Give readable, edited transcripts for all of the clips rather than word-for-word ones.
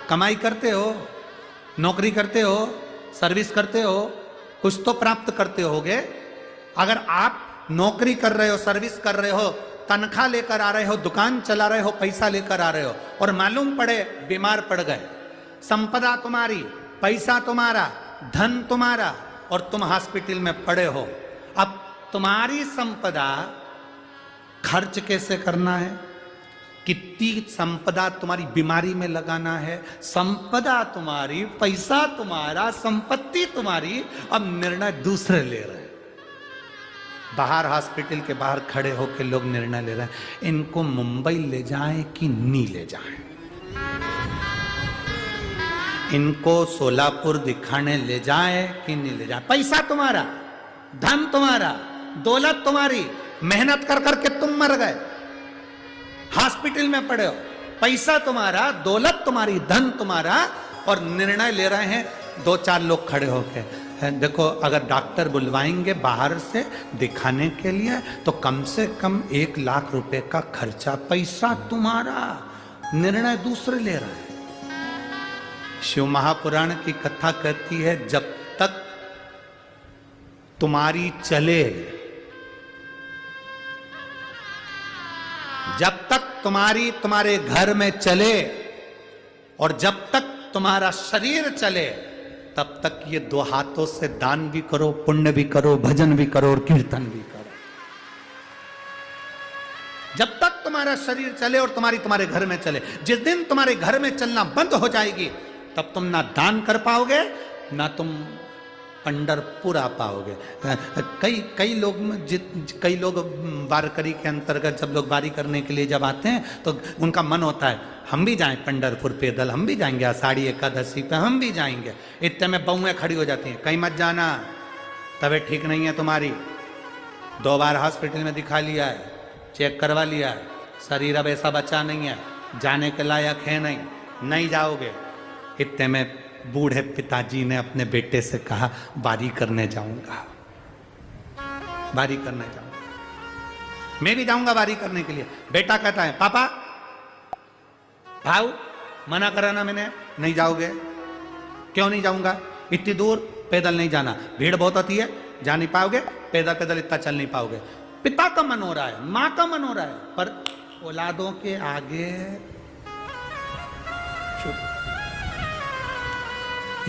कमाई करते हो, नौकरी करते हो, सर्विस करते हो, कुछ तो प्राप्त करते होगे। अगर आप नौकरी कर रहे हो, सर्विस कर रहे हो, तनख्वाह लेकर आ रहे हो, दुकान चला रहे हो, पैसा लेकर आ रहे हो, और मालूम पड़े बीमार पड़ गए, संपदा तुम्हारी, पैसा तुम्हारा, धन तुम्हारा, और तुम हॉस्पिटल में पड़े हो, अब तुम्हारी संपदा खर्च कैसे करना है, कितनी संपदा तुम्हारी बीमारी में लगाना है, संपदा तुम्हारी, पैसा तुम्हारा, संपत्ति तुम्हारी, अब निर्णय दूसरे ले रहे हैं। बाहर हॉस्पिटल के बाहर खड़े होकर लोग निर्णय ले रहे हैं, इनको मुंबई ले जाएं कि नहीं ले जाएं, इनको सोलापुर दिखाने ले जाएं कि नहीं ले जाएं। पैसा तुम्हारा, धन तुम्हारा, दौलत तुम्हारी, मेहनत कर करके तुम मर गए, हॉस्पिटल में पड़े हो, पैसा तुम्हारा, दौलत तुम्हारी, धन तुम्हारा, और निर्णय ले रहे हैं दो चार लोग खड़े होकर। देखो, अगर डॉक्टर बुलवाएंगे बाहर से दिखाने के लिए तो कम से कम 1 लाख रुपए का खर्चा, पैसा तुम्हारा, निर्णय दूसरे ले रहे हैं। शिव महापुराण की कथा कहती है, जब तक तुम्हारी चले, जब तक तुम्हारे घर में चले, और जब तक तुम्हारा शरीर चले, तब तक ये 2 हाथों से दान भी करो, पुण्य भी करो, भजन भी करो और कीर्तन भी करो। जब तक तुम्हारा शरीर चले और तुम्हारे घर में चले। जिस दिन तुम्हारे घर में चलना बंद हो जाएगी, तब तुम ना दान कर पाओगे, ना तुम पंढरपुर आ पाओगे। कई लोग वारकरी के अंतर्गत जब लोग वारी करने के लिए जब आते हैं तो उनका मन होता है, हम भी जाएं पंढरपुर पैदल, हम भी जाएंगे आषाढ़ी एकादशी पे, हम भी जाएंगे। इतने में बहुएं खड़ी हो जाती हैं, कहीं मत जाना, तबीयत ठीक नहीं है तुम्हारी, 2 बार हॉस्पिटल में दिखा लिया है, चेक करवा लिया है, शरीर अब ऐसा बचा नहीं है, जाने के लायक है नहीं जाओगे। इतने में बूढ़े पिताजी ने अपने बेटे से कहा, वारी करने जाऊंगा, वारी करने जाऊंगा, मैं भी जाऊंगा वारी करने के लिए। बेटा कहता है, पापा भाऊ मना करा ना मैंने, नहीं जाओगे। क्यों नहीं जाऊंगा, इतनी दूर पैदल नहीं जाना, भीड़ बहुत होती है, जा नहीं पाओगे, पैदल इतना चल नहीं पाओगे। पिता का मन हो रहा है, मां का मन हो रहा है, पर औलादों के आगे चुप।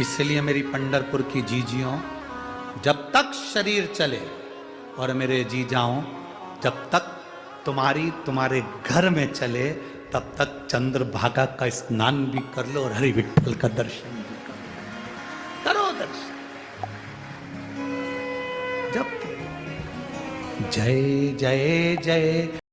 इसलिए मेरी पंढरपुर की जीजियों, जब तक शरीर चले, और मेरे जीजाओं, जब तक तुम्हारे घर में चले, तब तक चंद्रभागा का स्नान भी कर लो और हरि विठ्ठल का दर्शन भी करो दर्शन। जब जय जय जय